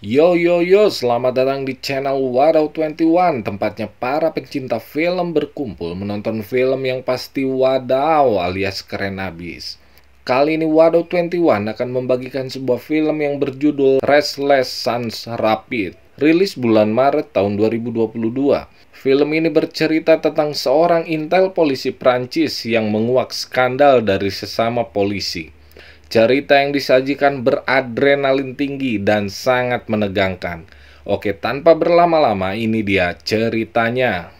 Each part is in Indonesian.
Yo yo yo, selamat datang di channel Wadaw21, tempatnya para pencinta film berkumpul menonton film yang pasti wadaw alias keren abis. Kali ini Wadaw21 akan membagikan sebuah film yang berjudul Restless Sans Rapid, rilis bulan Maret tahun 2022. Film ini bercerita tentang seorang intel polisi Prancis yang menguak skandal dari sesama polisi. Cerita yang disajikan beradrenalin tinggi dan sangat menegangkan. Oke, tanpa berlama-lama, ini dia ceritanya.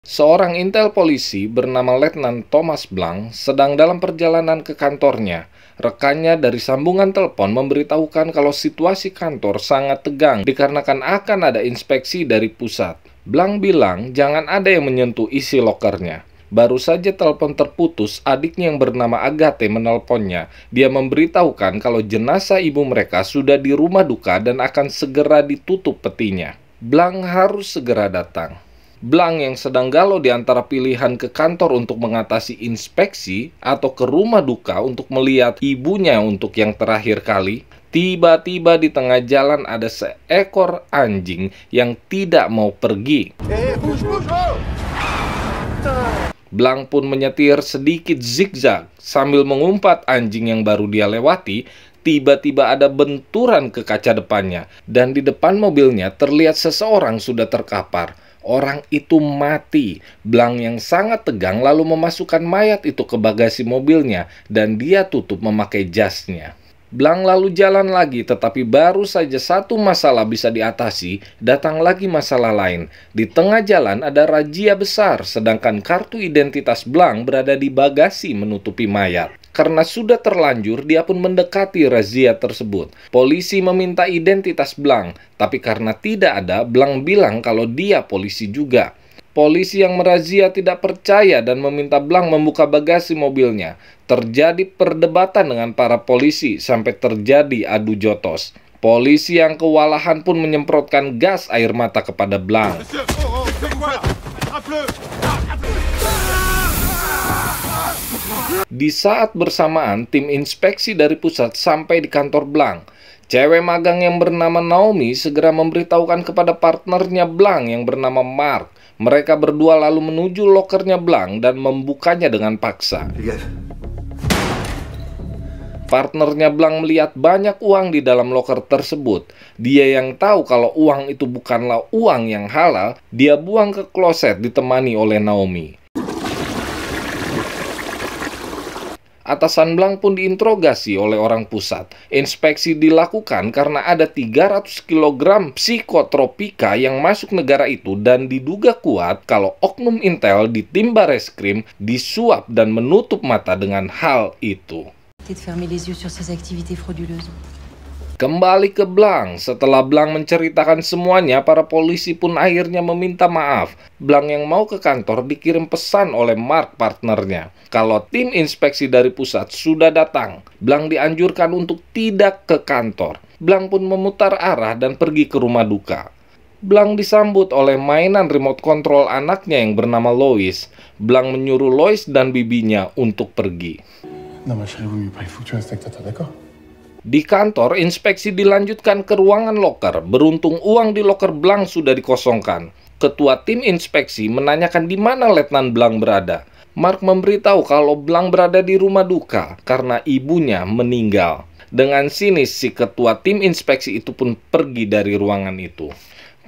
Seorang intel polisi bernama Letnan Thomas Blanc sedang dalam perjalanan ke kantornya. Rekannya dari sambungan telepon memberitahukan kalau situasi kantor sangat tegang dikarenakan akan ada inspeksi dari pusat. Blanc bilang jangan ada yang menyentuh isi lokernya. Baru saja telepon terputus, adiknya yang bernama Agathe menelponnya. Dia memberitahukan kalau jenazah ibu mereka sudah di rumah duka dan akan segera ditutup petinya. Blanc harus segera datang. Blanc yang sedang galau di antara pilihan ke kantor untuk mengatasi inspeksi atau ke rumah duka untuk melihat ibunya untuk yang terakhir kali, tiba-tiba di tengah jalan ada seekor anjing yang tidak mau pergi. Blanc pun menyetir sedikit zigzag sambil mengumpat anjing yang baru dia lewati. Tiba-tiba ada benturan ke kaca depannya dan di depan mobilnya terlihat seseorang sudah terkapar. Orang itu mati. Blanc yang sangat tegang lalu memasukkan mayat itu ke bagasi mobilnya dan dia tutup memakai jasnya. Blanc lalu jalan lagi, tetapi baru saja satu masalah bisa diatasi, datang lagi masalah lain. Di tengah jalan ada razia besar, sedangkan kartu identitas Blanc berada di bagasi menutupi mayat. Karena sudah terlanjur, dia pun mendekati razia tersebut. Polisi meminta identitas Blanc, tapi karena tidak ada, Blanc bilang kalau dia polisi juga. Polisi yang merazia tidak percaya dan meminta Blanc membuka bagasi mobilnya. Terjadi perdebatan dengan para polisi sampai terjadi adu jotos. Polisi yang kewalahan pun menyemprotkan gas air mata kepada Blanc. Di saat bersamaan, tim inspeksi dari pusat sampai di kantor Blanc. Cewek magang yang bernama Naomi segera memberitahukan kepada partnernya Blanc yang bernama Mark. Mereka berdua lalu menuju lokernya Blanc dan membukanya dengan paksa. Partnernya Blanc melihat banyak uang di dalam loker tersebut. Dia yang tahu kalau uang itu bukanlah uang yang halal, dia buang ke kloset ditemani oleh Naomi. Atasan Blanc pun diinterogasi oleh orang pusat. Inspeksi dilakukan karena ada 300 kg psikotropika yang masuk negara itu dan diduga kuat kalau oknum intel di tim Bareskrim disuap dan menutup mata dengan hal itu. Kembali ke Blanc. Setelah Blanc menceritakan semuanya, para polisi pun akhirnya meminta maaf. Blanc yang mau ke kantor dikirim pesan oleh Mark partnernya. Kalau tim inspeksi dari pusat sudah datang, Blanc dianjurkan untuk tidak ke kantor. Blanc pun memutar arah dan pergi ke rumah duka. Blanc disambut oleh mainan remote control anaknya yang bernama Lois. Blanc menyuruh Lois dan bibinya untuk pergi. Di kantor, inspeksi dilanjutkan ke ruangan loker. Beruntung uang di loker Blanc sudah dikosongkan. Ketua tim inspeksi menanyakan di mana Letnan Blanc berada. Mark memberitahu kalau Blanc berada di rumah duka karena ibunya meninggal. Dengan sinis, si ketua tim inspeksi itu pun pergi dari ruangan itu.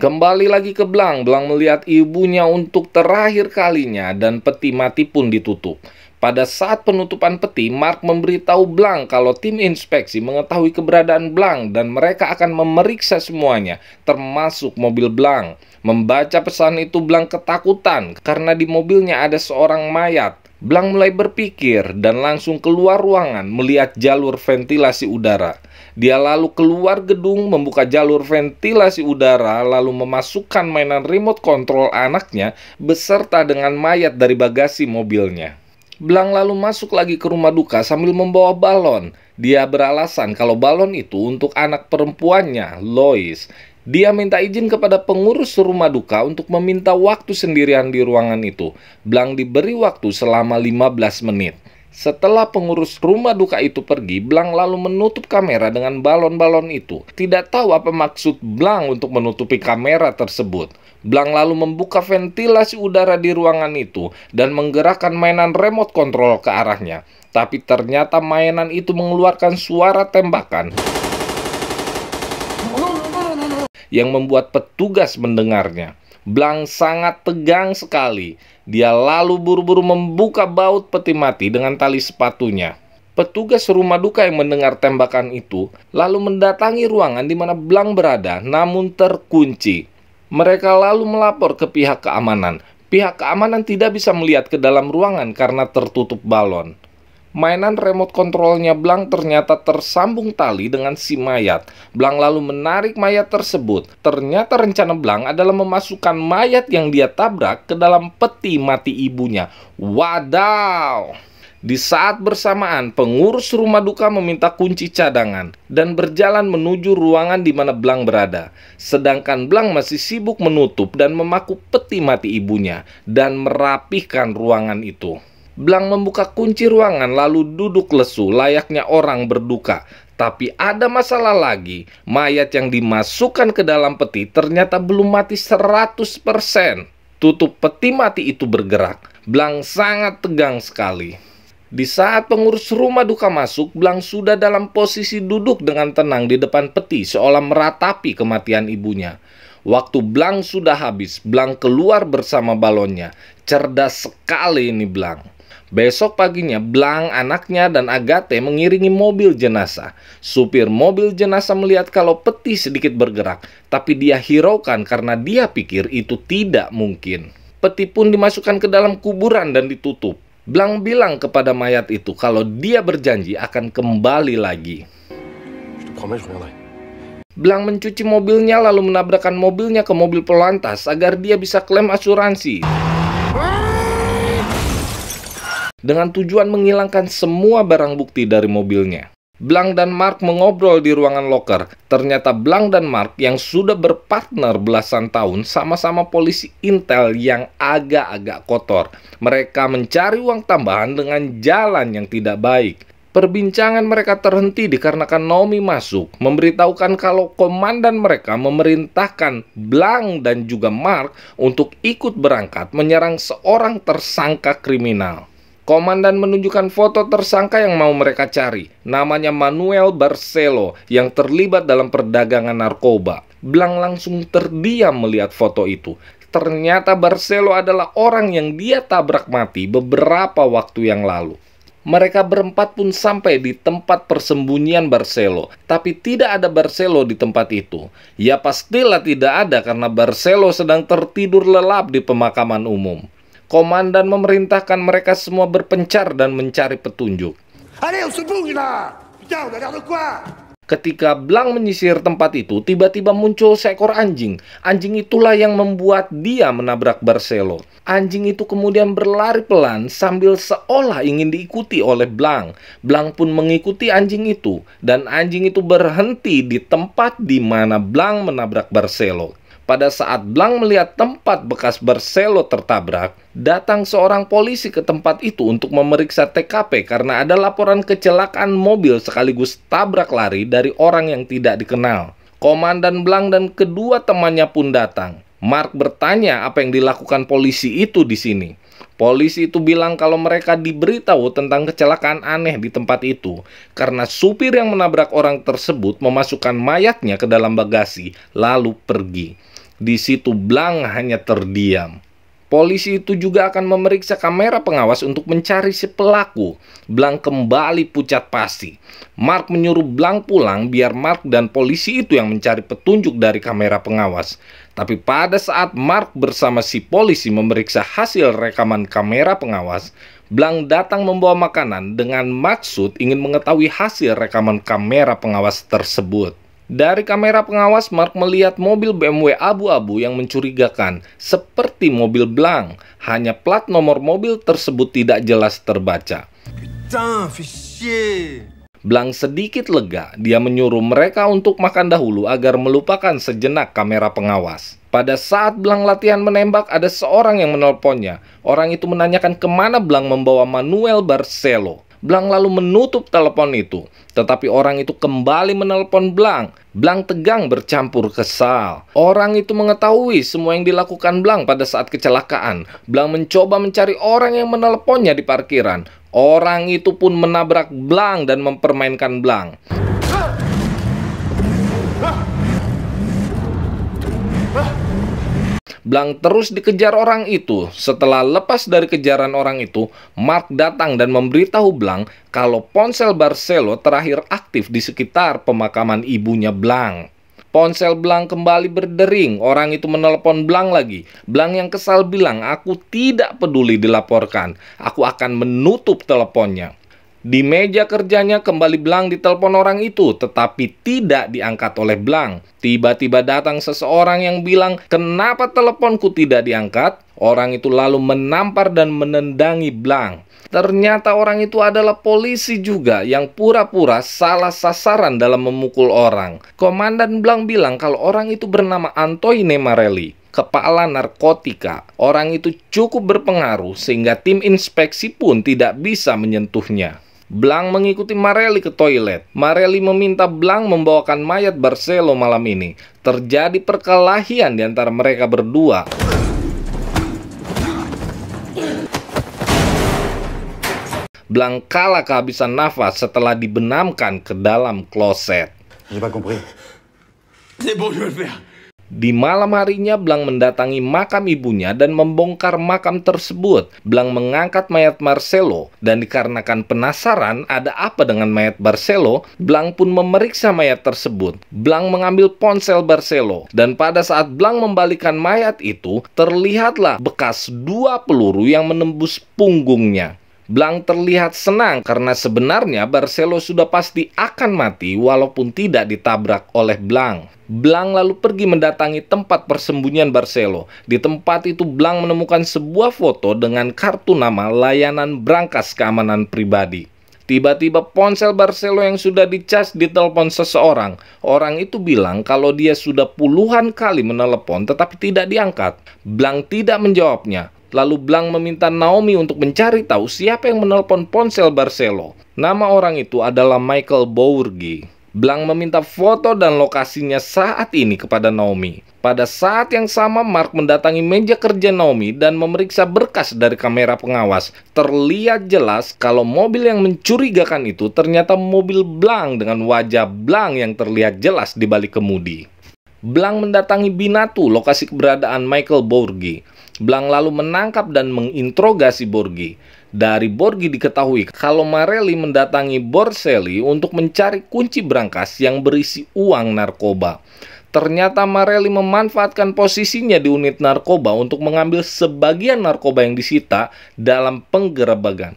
Kembali lagi ke Blanc. Blanc melihat ibunya untuk terakhir kalinya dan peti mati pun ditutup. Pada saat penutupan peti, Mark memberitahu Blanc kalau tim inspeksi mengetahui keberadaan Blanc dan mereka akan memeriksa semuanya, termasuk mobil Blanc. Membaca pesan itu, Blanc ketakutan karena di mobilnya ada seorang mayat. Blanc mulai berpikir dan langsung keluar ruangan melihat jalur ventilasi udara. Dia lalu keluar gedung, membuka jalur ventilasi udara, lalu memasukkan mainan remote control anaknya beserta dengan mayat dari bagasi mobilnya. Blanc lalu masuk lagi ke rumah duka sambil membawa balon. Dia beralasan kalau balon itu untuk anak perempuannya, Lois. Dia minta izin kepada pengurus rumah duka untuk meminta waktu sendirian di ruangan itu. Blanc diberi waktu selama 15 menit. Setelah pengurus rumah duka itu pergi, Blanc lalu menutup kamera dengan balon-balon itu. Tidak tahu apa maksud Blanc untuk menutupi kamera tersebut. Blanc lalu membuka ventilasi udara di ruangan itu dan menggerakkan mainan remote control ke arahnya. Tapi ternyata mainan itu mengeluarkan suara tembakan yang membuat petugas mendengarnya. Blanc sangat tegang sekali. Dia lalu buru-buru membuka baut peti mati dengan tali sepatunya. Petugas rumah duka yang mendengar tembakan itu lalu mendatangi ruangan di mana Blanc berada, namun terkunci. Mereka lalu melapor ke pihak keamanan. Pihak keamanan tidak bisa melihat ke dalam ruangan karena tertutup balon. Mainan remote kontrolnya Blanc ternyata tersambung tali dengan si mayat. Blanc lalu menarik mayat tersebut. Ternyata rencana Blanc adalah memasukkan mayat yang dia tabrak ke dalam peti mati ibunya. Wadaw! Di saat bersamaan, pengurus rumah duka meminta kunci cadangan dan berjalan menuju ruangan di mana Blanc berada. Sedangkan Blanc masih sibuk menutup dan memaku peti mati ibunya dan merapihkan ruangan itu. Blanc membuka kunci ruangan lalu duduk lesu layaknya orang berduka. Tapi ada masalah lagi. Mayat yang dimasukkan ke dalam peti ternyata belum mati 100%. Tutup peti mati itu bergerak. Blanc sangat tegang sekali. Di saat pengurus rumah duka masuk, Blanc sudah dalam posisi duduk dengan tenang di depan peti seolah meratapi kematian ibunya. Waktu Blanc sudah habis, Blanc keluar bersama balonnya. Cerdas sekali ini Blanc. Besok paginya, Blanc, anaknya, dan Agathe mengiringi mobil jenazah. Supir mobil jenazah melihat kalau peti sedikit bergerak, tapi dia hiraukan karena dia pikir itu tidak mungkin. Peti pun dimasukkan ke dalam kuburan dan ditutup. Blanc bilang kepada mayat itu kalau dia berjanji akan kembali lagi. Blanc mencuci mobilnya lalu menabrakkan mobilnya ke mobil polantas agar dia bisa klaim asuransi. Dengan tujuan menghilangkan semua barang bukti dari mobilnya. Blanc dan Mark mengobrol di ruangan loker. Ternyata Blanc dan Mark yang sudah berpartner belasan tahun sama-sama polisi intel yang agak-agak kotor. Mereka mencari uang tambahan dengan jalan yang tidak baik. Perbincangan mereka terhenti dikarenakan Naomi masuk, memberitahukan kalau komandan mereka memerintahkan Blanc dan juga Mark untuk ikut berangkat menyerang seorang tersangka kriminal. Komandan menunjukkan foto tersangka yang mau mereka cari. Namanya Manuel Barcelo yang terlibat dalam perdagangan narkoba. Blanc langsung terdiam melihat foto itu. Ternyata Barcelo adalah orang yang dia tabrak mati beberapa waktu yang lalu. Mereka berempat pun sampai di tempat persembunyian Barcelo. Tapi tidak ada Barcelo di tempat itu. Ya pastilah tidak ada karena Barcelo sedang tertidur lelap di pemakaman umum. Komandan memerintahkan mereka semua berpencar dan mencari petunjuk. Ketika Blanc menyisir tempat itu, tiba-tiba muncul seekor anjing. Anjing itulah yang membuat dia menabrak Barcelo. Anjing itu kemudian berlari pelan sambil seolah ingin diikuti oleh Blanc. Blanc pun mengikuti anjing itu, dan anjing itu berhenti di tempat di mana Blanc menabrak Barcelo. Pada saat Blanc melihat tempat bekas Barcelo tertabrak, datang seorang polisi ke tempat itu untuk memeriksa TKP karena ada laporan kecelakaan mobil sekaligus tabrak lari dari orang yang tidak dikenal. Komandan Blanc dan kedua temannya pun datang. Mark bertanya apa yang dilakukan polisi itu di sini. Polisi itu bilang kalau mereka diberitahu tentang kecelakaan aneh di tempat itu karena supir yang menabrak orang tersebut memasukkan mayatnya ke dalam bagasi lalu pergi. Di situ Blanc hanya terdiam. Polisi itu juga akan memeriksa kamera pengawas untuk mencari si pelaku. Blanc kembali pucat pasi. Mark menyuruh Blanc pulang biar Mark dan polisi itu yang mencari petunjuk dari kamera pengawas. Tapi pada saat Mark bersama si polisi memeriksa hasil rekaman kamera pengawas, Blanc datang membawa makanan dengan maksud ingin mengetahui hasil rekaman kamera pengawas tersebut. Dari kamera pengawas, Mark melihat mobil BMW abu-abu yang mencurigakan, seperti mobil Blanc. Hanya plat nomor mobil tersebut tidak jelas terbaca. Blanc sedikit lega, dia menyuruh mereka untuk makan dahulu agar melupakan sejenak kamera pengawas. Pada saat Blanc latihan menembak, ada seorang yang menelponnya. Orang itu menanyakan kemana Blanc membawa Manuel Barcelo. Blanc lalu menutup telepon itu, tetapi orang itu kembali menelpon Blanc. Blanc tegang bercampur kesal. Orang itu mengetahui semua yang dilakukan Blanc pada saat kecelakaan. Blanc mencoba mencari orang yang menelponnya di parkiran. Orang itu pun menabrak Blanc dan mempermainkan Blanc. Blanc terus dikejar orang itu. Setelah lepas dari kejaran orang itu, Mark datang dan memberitahu Blanc kalau ponsel Barcelo terakhir aktif di sekitar pemakaman ibunya Blanc. Ponsel Blanc kembali berdering. Orang itu menelpon Blanc lagi. Blanc yang kesal bilang, "Aku tidak peduli dilaporkan. Aku akan menutup teleponnya." Di meja kerjanya kembali Blanc ditelepon orang itu, tetapi tidak diangkat oleh Blanc. Tiba-tiba datang seseorang yang bilang, "Kenapa teleponku tidak diangkat?" Orang itu lalu menampar dan menendangi Blanc. Ternyata orang itu adalah polisi juga yang pura-pura salah sasaran dalam memukul orang. Komandan Blanc bilang kalau orang itu bernama Antoine Marelli, kepala narkotika. Orang itu cukup berpengaruh sehingga tim inspeksi pun tidak bisa menyentuhnya. Blanc mengikuti Marelli ke toilet. Marelli meminta Blanc membawakan mayat Barcelo malam ini. Terjadi perkelahian di antara mereka berdua. Blanc kalah kehabisan nafas setelah dibenamkan ke dalam kloset. J'ai pas compris. C'est bon, je vais le faire. Di malam harinya, Blanc mendatangi makam ibunya dan membongkar makam tersebut. Blanc mengangkat mayat Marcelo, dan dikarenakan penasaran ada apa dengan mayat Barcelo, Blanc pun memeriksa mayat tersebut. Blanc mengambil ponsel Barcelo, dan pada saat Blanc membalikan mayat itu, terlihatlah bekas 2 peluru yang menembus punggungnya. Blanc terlihat senang karena sebenarnya Barcelo sudah pasti akan mati walaupun tidak ditabrak oleh Blanc. Blanc lalu pergi mendatangi tempat persembunyian Barcelo. Di tempat itu Blanc menemukan sebuah foto dengan kartu nama layanan brankas keamanan pribadi. Tiba-tiba ponsel Barcelo yang sudah dicas ditelepon seseorang. Orang itu bilang kalau dia sudah puluhan kali menelepon tetapi tidak diangkat. Blanc tidak menjawabnya. Lalu Blanc meminta Naomi untuk mencari tahu siapa yang menelpon ponsel Barcelo. Nama orang itu adalah Michael Bourgi. Blanc meminta foto dan lokasinya saat ini kepada Naomi. Pada saat yang sama, Mark mendatangi meja kerja Naomi dan memeriksa berkas dari kamera pengawas. Terlihat jelas kalau mobil yang mencurigakan itu ternyata mobil Blanc dengan wajah Blanc yang terlihat jelas di balik kemudi. Blanc mendatangi Binatu, lokasi keberadaan Michael Bourgi. Blanc lalu menangkap dan menginterogasi Bourgi. Dari Bourgi diketahui kalau Marelli mendatangi Borselli untuk mencari kunci brankas yang berisi uang narkoba. Ternyata Marelli memanfaatkan posisinya di unit narkoba untuk mengambil sebagian narkoba yang disita dalam penggerebekan.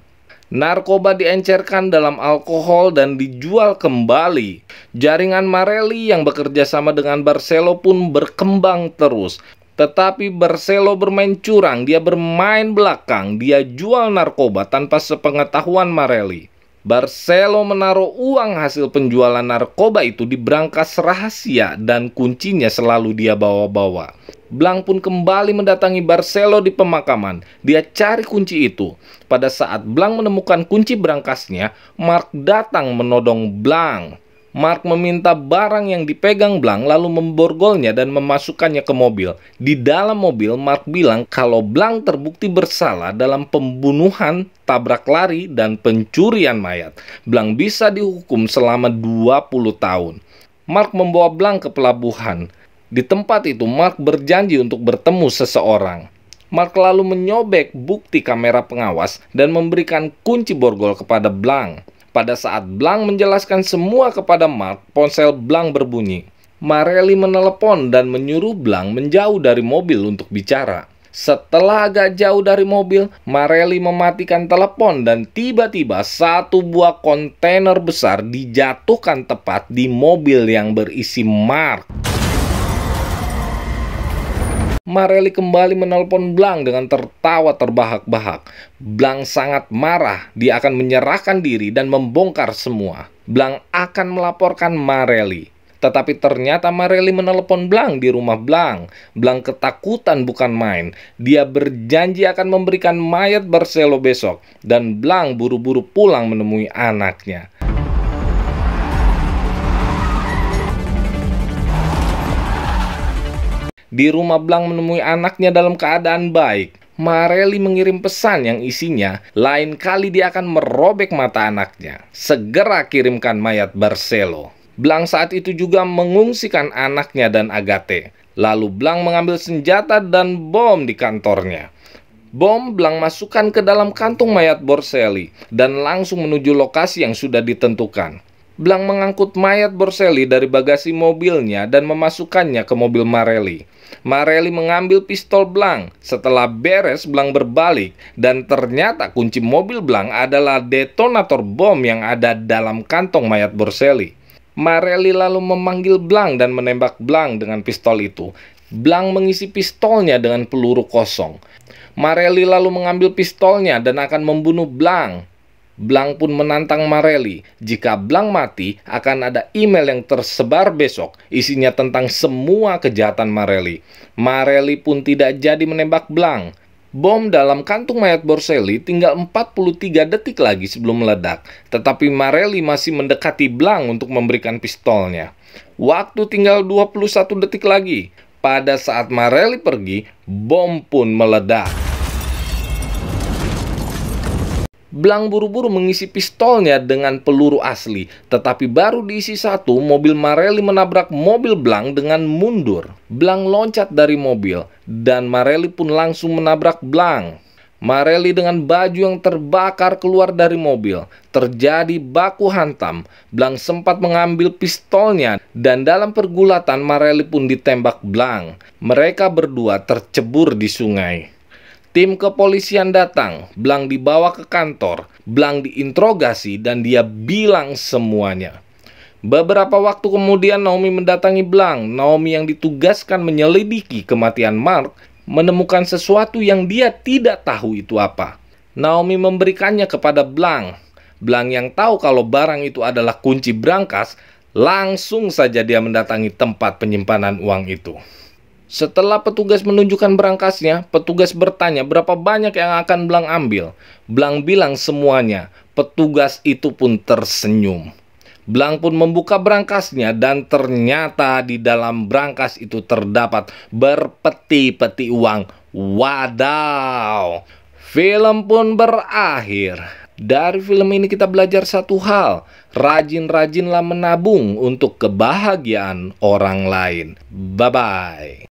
Narkoba diencerkan dalam alkohol dan dijual kembali. Jaringan Marelli yang bekerja sama dengan Barcelo pun berkembang terus. Tetapi Barcelo bermain curang, dia bermain belakang, dia jual narkoba tanpa sepengetahuan Marelli. Barcelo menaruh uang hasil penjualan narkoba itu di brankas rahasia dan kuncinya selalu dia bawa-bawa. Blanc pun kembali mendatangi Barcelo di pemakaman. Dia cari kunci itu. Pada saat Blanc menemukan kunci brankasnya, Mark datang menodong Blanc. Mark meminta barang yang dipegang Blanc lalu memborgolnya dan memasukkannya ke mobil. Di dalam mobil, Mark bilang kalau Blanc terbukti bersalah dalam pembunuhan, tabrak lari, dan pencurian mayat. Blanc bisa dihukum selama 20 tahun. Mark membawa Blanc ke pelabuhan. Di tempat itu, Mark berjanji untuk bertemu seseorang. Mark lalu menyobek bukti kamera pengawas dan memberikan kunci borgol kepada Blanc. Pada saat Blanc menjelaskan semua kepada Mark, ponsel Blanc berbunyi. Marelli menelepon dan menyuruh Blanc menjauh dari mobil untuk bicara. Setelah agak jauh dari mobil, Marelli mematikan telepon dan tiba-tiba satu buah kontainer besar dijatuhkan tepat di mobil yang berisi Mark. Marelli kembali menelpon Blanc dengan tertawa terbahak-bahak. Blanc sangat marah, dia akan menyerahkan diri dan membongkar semua. Blanc akan melaporkan Marelli. Tetapi ternyata Marelli menelepon Blanc di rumah Blanc. Blanc ketakutan bukan main. Dia berjanji akan memberikan mayat Barcelo besok. Dan Blanc buru-buru pulang menemui anaknya. Di rumah Blanc menemui anaknya dalam keadaan baik. Marelli mengirim pesan yang isinya, lain kali dia akan merobek mata anaknya. Segera kirimkan mayat Barcelo. Blanc saat itu juga mengungsikan anaknya dan Agathe. Lalu Blanc mengambil senjata dan bom di kantornya. Bom Blanc masukkan ke dalam kantung mayat Borselli dan langsung menuju lokasi yang sudah ditentukan. Blanc mengangkut mayat Borselli dari bagasi mobilnya dan memasukkannya ke mobil Marelli. Marelli mengambil pistol Blanc. Setelah beres, Blanc berbalik dan ternyata kunci mobil Blanc adalah detonator bom yang ada dalam kantong mayat Borselli. Marelli lalu memanggil Blanc dan menembak Blanc dengan pistol itu. Blanc mengisi pistolnya dengan peluru kosong. Marelli lalu mengambil pistolnya dan akan membunuh Blanc. Blanc pun menantang Marelli. Jika Blanc mati, akan ada email yang tersebar besok. Isinya tentang semua kejahatan Marelli. Marelli pun tidak jadi menembak Blanc. Bom dalam kantung mayat Borselli tinggal 43 detik lagi sebelum meledak. Tetapi Marelli masih mendekati Blanc untuk memberikan pistolnya. Waktu tinggal 21 detik lagi. Pada saat Marelli pergi, bom pun meledak. Blanc buru-buru mengisi pistolnya dengan peluru asli, tetapi baru diisi satu, mobil Marelli menabrak mobil Blanc dengan mundur. Blanc loncat dari mobil, dan Marelli pun langsung menabrak Blanc. Marelli dengan baju yang terbakar keluar dari mobil. Terjadi baku hantam. Blanc sempat mengambil pistolnya, dan dalam pergulatan Marelli pun ditembak Blanc. Mereka berdua tercebur di sungai. Tim kepolisian datang, Blanc dibawa ke kantor, Blanc diinterogasi dan dia bilang semuanya. Beberapa waktu kemudian Naomi mendatangi Blanc. Naomi yang ditugaskan menyelidiki kematian Mark menemukan sesuatu yang dia tidak tahu itu apa. Naomi memberikannya kepada Blanc. Blanc yang tahu kalau barang itu adalah kunci brankas, langsung saja dia mendatangi tempat penyimpanan uang itu. Setelah petugas menunjukkan berangkasnya, petugas bertanya berapa banyak yang akan Blanc ambil. Blanc bilang semuanya. Petugas itu pun tersenyum. Blanc pun membuka berangkasnya dan ternyata di dalam berangkas itu terdapat berpeti-peti uang. Wadaw! Film pun berakhir. Dari film ini kita belajar satu hal. Rajin-rajinlah menabung untuk kebahagiaan orang lain. Bye-bye.